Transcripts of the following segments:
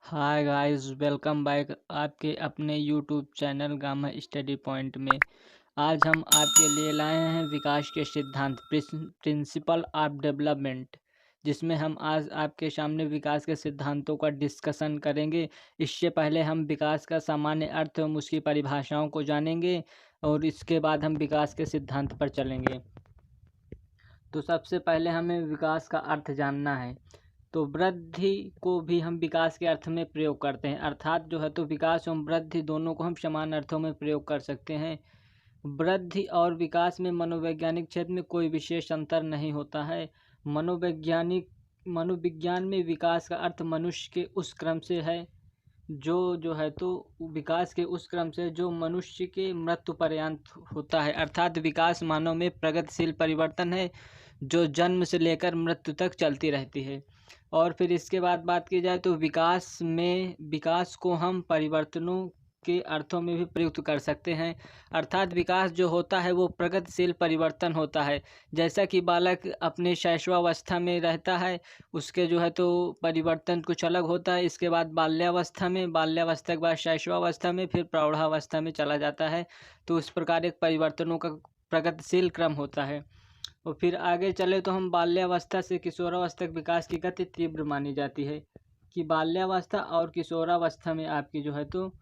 Hi guys, welcome back आपके अपने YouTube channel gamma study point में। आज हम आपके लिए लाए हैं विकास के सिद्धांत प्रिंसिपल ऑफ डेवलपमेंट, जिसमें हम आज आपके सामने विकास के सिद्धांतों का डिस्कशन करेंगे। इससे पहले हम विकास का सामान्य अर्थ एवं उसकी परिभाषाओं को जानेंगे और इसके बाद हम विकास के सिद्धांत पर चलेंगे। तो सबसे पहले हमें विकास का अर्थ जानना है। तो वृद्धि को भी हम विकास के अर्थ में प्रयोग करते हैं, अर्थात जो है तो विकास एवं वृद्धि दोनों को हम समान अर्थों में प्रयोग कर सकते हैं। वृद्धि और विकास में मनोवैज्ञानिक क्षेत्र में कोई विशेष अंतर नहीं होता है। मनोविज्ञान में विकास का अर्थ मनुष्य के उस क्रम से है जो है तो विकास के उस क्रम से जो मनुष्य के मृत्यु पर्यंत होता है, अर्थात विकास मानव में प्रगतिशील परिवर्तन है जो जन्म से लेकर मृत्यु तक चलती रहती है। और फिर इसके बाद बात की जाए तो विकास को हम परिवर्तनों के अर्थों में भी प्रयुक्त कर सकते हैं, अर्थात विकास जो होता है वो प्रगतिशील परिवर्तन होता है। जैसा कि बालक अपने शैशवावस्था में रहता है, उसके जो है तो परिवर्तन कुछ अलग होता है। इसके बाद बाल्यावस्था के बाद शैशवावस्था में, फिर प्रौढ़ावस्था में चला जाता है। तो इस प्रकार एक परिवर्तनों का प्रगतिशील क्रम होता है। और फिर आगे चले तो हम बाल्यावस्था से किशोरावस्था तक विकास की गति तीव्र मानी जाती है कि बाल्यावस्था और किशोरावस्था में आपकी जो है तो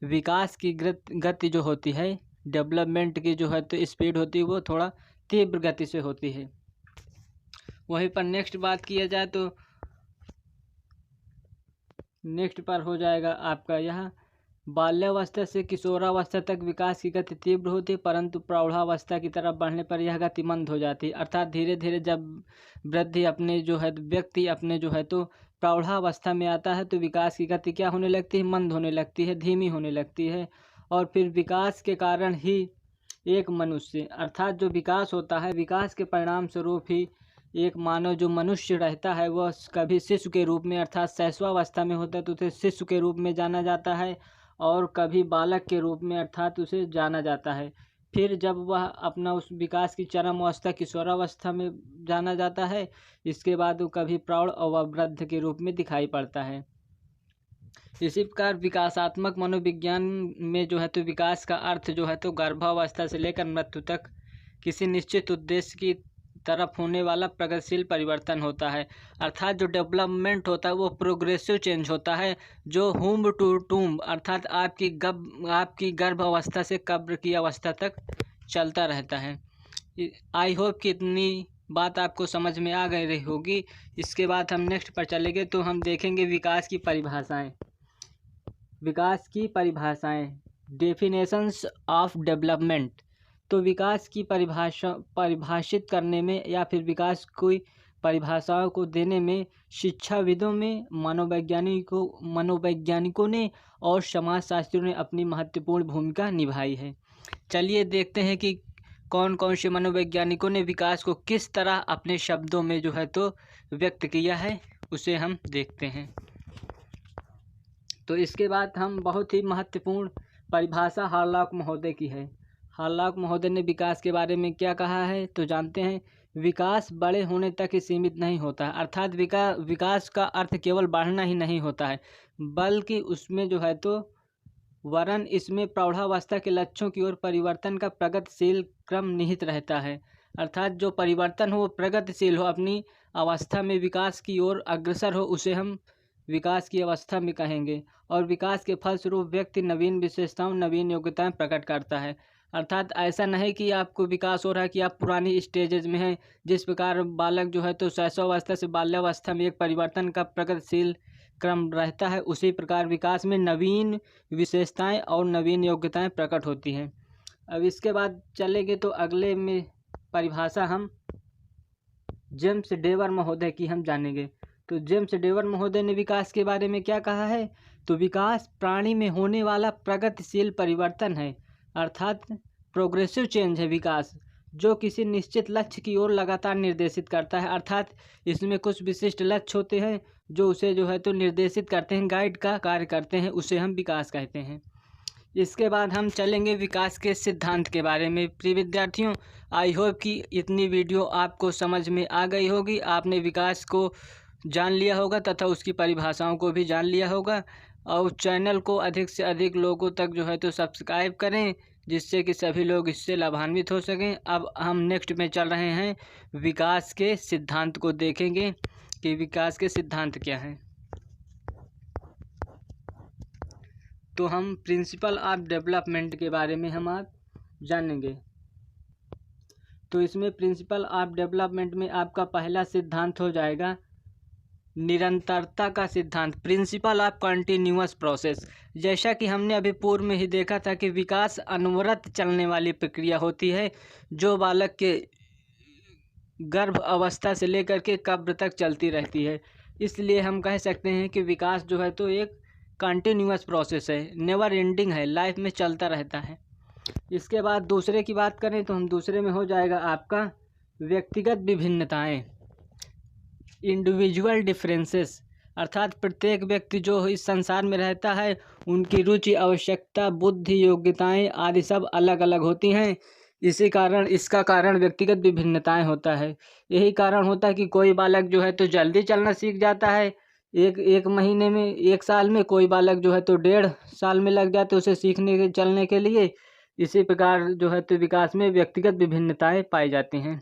विकास की गति जो होती है, डेवलपमेंट की जो है तो स्पीड होती है, वो थोड़ा तीव्र गति से होती है। वहीं पर नेक्स्ट बात किया जाए तो नेक्स्ट पर हो जाएगा आपका यह बाल्यावस्था से किशोरावस्था तक विकास की गति तीव्र होती है, परंतु प्रौढ़ावस्था की तरफ बढ़ने पर यह गति मंद हो जाती है। अर्थात धीरे धीरे जब व्यक्ति अपने जो है तो प्रौढ़ावस्था में आता है तो विकास की गति क्या होने लगती है, मंद होने लगती है, धीमी होने लगती है। और फिर विकास के कारण ही एक मनुष्य, अर्थात जो विकास होता है, विकास के परिणाम स्वरूप ही एक मानव जो मनुष्य रहता है वह कभी शिशु के रूप में अर्थात शैशवावस्था में होता है तो उसे शिशु के रूप में जाना जाता है, और कभी बालक के रूप में अर्थात उसे जाना जाता है। फिर जब वह अपना उस विकास की चरम अवस्था किशोरावस्था में जाना जाता है, इसके बाद वो कभी प्रौढ़ और वृद्ध के रूप में दिखाई पड़ता है। इसी प्रकार विकासात्मक मनोविज्ञान में जो है तो विकास का अर्थ जो है तो गर्भावस्था से लेकर मृत्यु तक किसी निश्चित उद्देश्य की तरफ होने वाला प्रगतिशील परिवर्तन होता है। अर्थात जो डेवलपमेंट होता है वो प्रोग्रेसिव चेंज होता है, जो हुम टू टूम अर्थात आपकी गर्भ अवस्था से कब्र की अवस्था तक चलता रहता है। आई होप कि इतनी बात आपको समझ में आ गई रही होगी। इसके बाद हम नेक्स्ट पर चलेंगे तो हम देखेंगे विकास की परिभाषाएं डेफिनेशंस ऑफ डेवलपमेंट। तो विकास की परिभाषित करने में या फिर विकास की परिभाषाओं को देने में शिक्षाविदों में मनोवैज्ञानिकों ने और समाजशास्त्रियों ने अपनी महत्वपूर्ण भूमिका निभाई है। चलिए देखते हैं कि कौन कौन से मनोवैज्ञानिकों ने विकास को किस तरह अपने शब्दों में जो है तो व्यक्त किया है, उसे हम देखते हैं। तो इसके बाद हम बहुत ही महत्वपूर्ण परिभाषा हार्लॉक महोदय की है। हार्लॉक महोदय ने विकास के बारे में क्या कहा है तो जानते हैं। विकास बड़े होने तक ही सीमित नहीं होता है, अर्थात विकास का अर्थ केवल बढ़ना ही नहीं होता है, बल्कि उसमें जो है तो वरन इसमें प्रौढ़ावस्था के लक्ष्यों की ओर परिवर्तन का प्रगतिशील क्रम निहित रहता है। अर्थात जो परिवर्तन हो वो प्रगतिशील हो, अपनी अवस्था में विकास की ओर अग्रसर हो, उसे हम विकास की अवस्था में कहेंगे। और विकास के फलस्वरूप व्यक्ति नवीन विशेषताओं, नवीन योग्यताएं प्रकट करता है। अर्थात ऐसा नहीं कि आपको विकास हो रहा है कि आप पुरानी स्टेजेज में हैं। जिस प्रकार बालक जो है तो शैशवावस्था से बाल्यावस्था में एक परिवर्तन का प्रगतिशील क्रम रहता है, उसी प्रकार विकास में नवीन विशेषताएं और नवीन योग्यताएं प्रकट होती हैं। अब इसके बाद चलेंगे तो अगले में परिभाषा हम जेम्स डेवर महोदय की हम जानेंगे। तो जेम्स डेवर महोदय ने विकास के बारे में क्या कहा है तो विकास प्राणी में होने वाला प्रगतिशील परिवर्तन है, अर्थात प्रोग्रेसिव चेंज है विकास, जो किसी निश्चित लक्ष्य की ओर लगातार निर्देशित करता है। अर्थात इसमें कुछ विशिष्ट लक्ष्य होते हैं जो उसे जो है तो निर्देशित करते हैं, गाइड का कार्य करते हैं, उसे हम विकास कहते हैं। इसके बाद हम चलेंगे विकास के सिद्धांत के बारे में। प्रिय विद्यार्थियों, आई होप कि इतनी वीडियो आपको समझ में आ गई होगी। आपने विकास को जान लिया होगा तथा उसकी परिभाषाओं को भी जान लिया होगा। और चैनल को अधिक से अधिक लोगों तक जो है तो सब्सक्राइब करें, जिससे कि सभी लोग इससे लाभान्वित हो सकें। अब हम नेक्स्ट में चल रहे हैं, विकास के सिद्धांत को देखेंगे कि विकास के सिद्धांत क्या हैं। तो हम प्रिंसिपल ऑफ डेवलपमेंट के बारे में हम आज जानेंगे। तो इसमें प्रिंसिपल ऑफ डेवलपमेंट में आपका पहला सिद्धांत हो जाएगा निरंतरता का सिद्धांत, प्रिंसिपल ऑफ कंटिन्यूअस प्रोसेस। जैसा कि हमने अभी पूर्व में ही देखा था कि विकास अनवरत चलने वाली प्रक्रिया होती है, जो बालक के गर्भ अवस्था से लेकर के कब्र तक चलती रहती है। इसलिए हम कह सकते हैं कि विकास जो है तो एक कंटिन्यूअस प्रोसेस है, नेवर एंडिंग है, लाइफ में चलता रहता है। इसके बाद दूसरे की बात करें तो हम दूसरे में हो जाएगा आपका व्यक्तिगत विभिन्नताएं, इंडिविजुअल डिफरेंसेस। अर्थात प्रत्येक व्यक्ति जो इस संसार में रहता है, उनकी रुचि, आवश्यकता, बुद्धि, योग्यताएं आदि सब अलग अलग होती हैं। इसका कारण व्यक्तिगत विभिन्नताएं होता है। यही कारण होता है कि कोई बालक जो है तो जल्दी चलना सीख जाता है, एक महीने में, एक साल में। कोई बालक जो है तो 1.5 साल में लग जाते उसे सीखने के, चलने के लिए। इसी प्रकार जो है तो विकास में व्यक्तिगत विभिन्नताएं पाई जाती हैं।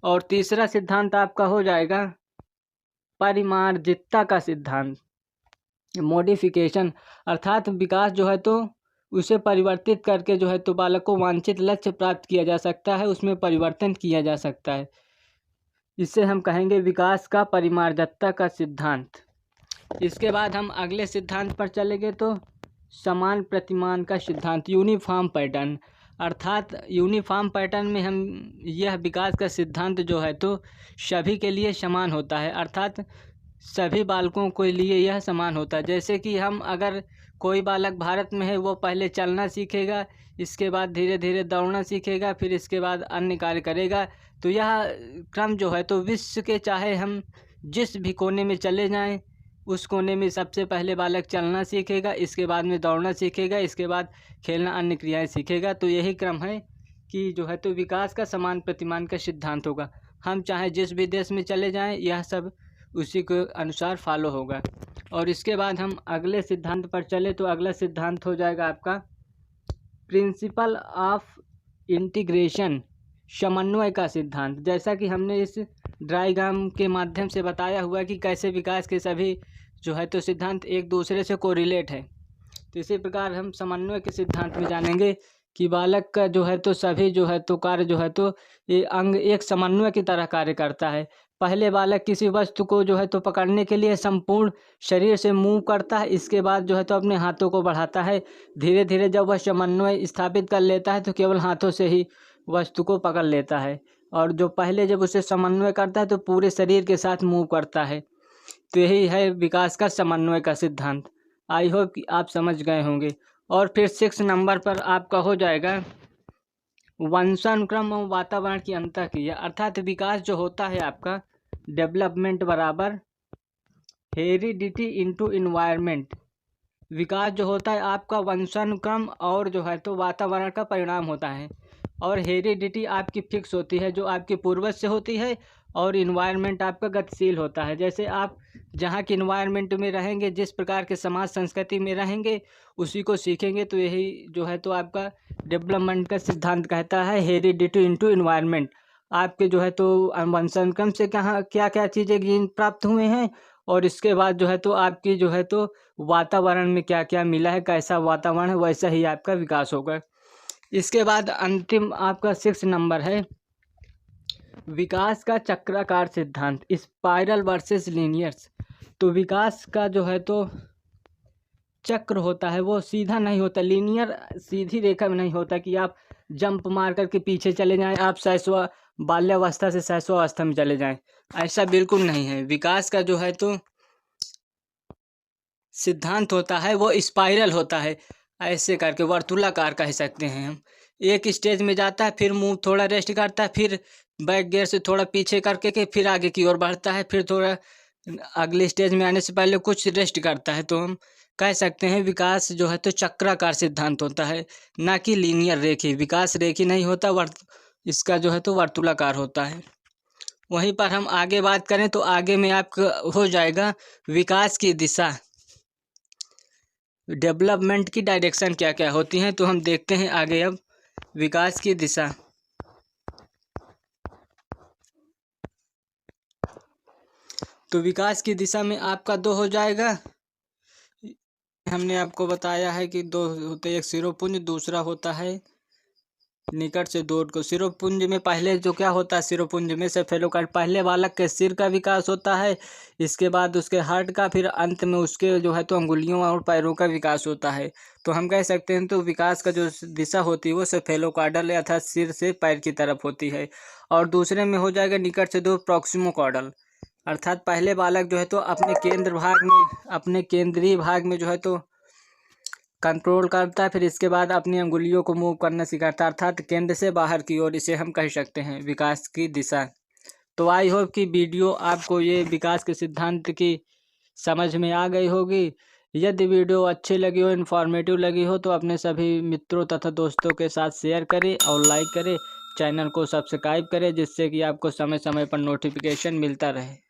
और तीसरा सिद्धांत आपका हो जाएगा परिमार्जितता का सिद्धांत, मॉडिफिकेशन। अर्थात विकास जो है तो उसे परिवर्तित करके जो है तो बालक को वांछित लक्ष्य प्राप्त किया जा सकता है, उसमें परिवर्तन किया जा सकता है। इससे हम कहेंगे विकास का परिमार्जितता का सिद्धांत। इसके बाद हम अगले सिद्धांत पर चलेंगे तो समान प्रतिमान का सिद्धांत, यूनिफॉर्म पैटर्न। अर्थात यूनिफॉर्म पैटर्न में हम यह विकास का सिद्धांत जो है तो सभी के लिए समान होता है, अर्थात सभी बालकों के लिए यह समान होता है। जैसे कि हम अगर कोई बालक भारत में है, वो पहले चलना सीखेगा, इसके बाद धीरे धीरे दौड़ना सीखेगा, फिर इसके बाद अन्य कार्य करेगा। तो यह क्रम जो है तो विश्व के चाहे हम जिस भी कोने में चले जाएं, उस कोने में सबसे पहले बालक चलना सीखेगा, इसके बाद में दौड़ना सीखेगा, इसके बाद खेलना, अन्य क्रियाएं सीखेगा। तो यही क्रम है कि जो है तो विकास का समान प्रतिमान का सिद्धांत होगा। हम चाहे जिस भी देश में चले जाएं, यह सब उसी के अनुसार फॉलो होगा। और इसके बाद हम अगले सिद्धांत पर चले तो अगला सिद्धांत हो जाएगा आपका प्रिंसिपल ऑफ इंटीग्रेशन, समन्वय का सिद्धांत। जैसा कि हमने इस डायग्राम के माध्यम से बताया हुआ कि कैसे विकास के सभी जो है तो सिद्धांत एक दूसरे से कोरिलेट है। तो इसी प्रकार हम समन्वय के सिद्धांत में जानेंगे कि बालक का जो है तो सभी जो है तो कार्य जो है तो ये अंग एक समन्वय की तरह कार्य करता है। पहले बालक किसी वस्तु को जो है तो पकड़ने के लिए संपूर्ण शरीर से मूव करता है, इसके बाद जो है तो अपने हाथों को बढ़ाता है। धीरे धीरे जब वह समन्वय स्थापित कर लेता है तो केवल हाथों से ही वस्तु को पकड़ लेता है। और जो पहले जब उसे समन्वय करता है तो पूरे शरीर के साथ मूव करता है। तो यही है विकास का समन्वय का सिद्धांत। आई होप कि आप समझ गए होंगे। और फिर 6 नंबर पर आपका हो जाएगा वंशानुक्रम और वातावरण की अंतःक्रिया। अर्थात विकास जो होता है आपका डेवलपमेंट बराबर हेरिडिटी इनटू इन्वायरमेंट। विकास जो होता है आपका वंशानुक्रम और जो है तो वातावरण का परिणाम होता है। और हेरिडिटी आपकी फिक्स होती है, जो आपके पूर्वज से होती है, और इन्वायरमेंट आपका गतिशील होता है। जैसे आप जहाँ के इन्वायरमेंट में रहेंगे, जिस प्रकार के समाज संस्कृति में रहेंगे, उसी को सीखेंगे। तो यही जो है तो आपका डेवलपमेंट का सिद्धांत कहता है हेरिडिटी इनटू इन्वायरमेंट। आपके जो है तो वंशानुक्रम से कहाँ क्या क्या चीज़ें जीन प्राप्त हुए हैं, और इसके बाद जो है तो आपकी जो है तो वातावरण में क्या क्या मिला है, कैसा वातावरण है, वैसा ही आपका विकास होगा। इसके बाद अंतिम आपका 6 नंबर है विकास का चक्राकार सिद्धांत, स्पाइरल वर्सेस लीनियर्स। तो विकास का जो है तो चक्र होता है वो सीधा नहीं होता, लीनियर सीधी रेखा में नहीं होता कि आप जंप मार करके पीछे चले जाएं, आप शैशव बाल्यावस्था से शैशवावस्था में चले जाएं, ऐसा बिल्कुल नहीं है। विकास का जो है तो सिद्धांत होता है वो स्पाइरल होता है, ऐसे करके वर्तुलाकार कह सकते हैं हम। एक स्टेज में जाता है, फिर मुंह थोड़ा रेस्ट करता है, फिर बैक गियर से थोड़ा पीछे करके के फिर आगे की ओर बढ़ता है, फिर थोड़ा अगले स्टेज में आने से पहले कुछ रेस्ट करता है। तो हम कह सकते हैं विकास जो है तो चक्राकार सिद्धांत होता है, ना कि लीनियर रेखी। विकास रेखी नहीं होता, इसका जो है तो वर्तुलाकार होता है। वहीं पर हम आगे बात करें तो आगे में आपका हो जाएगा विकास की दिशा, डेवलपमेंट की डायरेक्शन क्या क्या होती हैं। तो हम देखते हैं आगे अब विकास की दिशा। तो विकास की दिशा में आपका 2 हो जाएगा। हमने आपको बताया है कि 2 होते हैं, एक शिरोपुंज, दूसरा होता है निकट से दूर को। शिरोपुंज में पहले जो क्या होता है, शिरोपुंज में सेफेलोकार्ड, पहले बालक के सिर का विकास होता है, इसके बाद उसके हार्ट का, फिर अंत में उसके जो है तो अंगुलियों और पैरों का विकास होता है। तो हम कह सकते हैं तो विकास का जो दिशा होती है वो सेफेलोकार्डल अर्थात सिर से पैर की तरफ होती है। और दूसरे में हो जाएगा निकट से दूर प्रॉक्सिमोकार्डल, अर्थात पहले बालक जो है तो अपने केंद्रीय भाग में जो है तो कंट्रोल करता है, फिर इसके बाद अपनी अंगुलियों को मूव करना सिखाता है, अर्थात केंद्र से बाहर की ओर। इसे हम कह सकते हैं विकास की दिशा। तो आई होप कि वीडियो आपको ये विकास के सिद्धांत की समझ में आ गई होगी। यदि वीडियो अच्छी लगी हो, इन्फॉर्मेटिव लगी हो, तो अपने सभी मित्रों तथा दोस्तों के साथ शेयर करें और लाइक करें, चैनल को सब्सक्राइब करें, जिससे कि आपको समय समय पर नोटिफिकेशन मिलता रहे।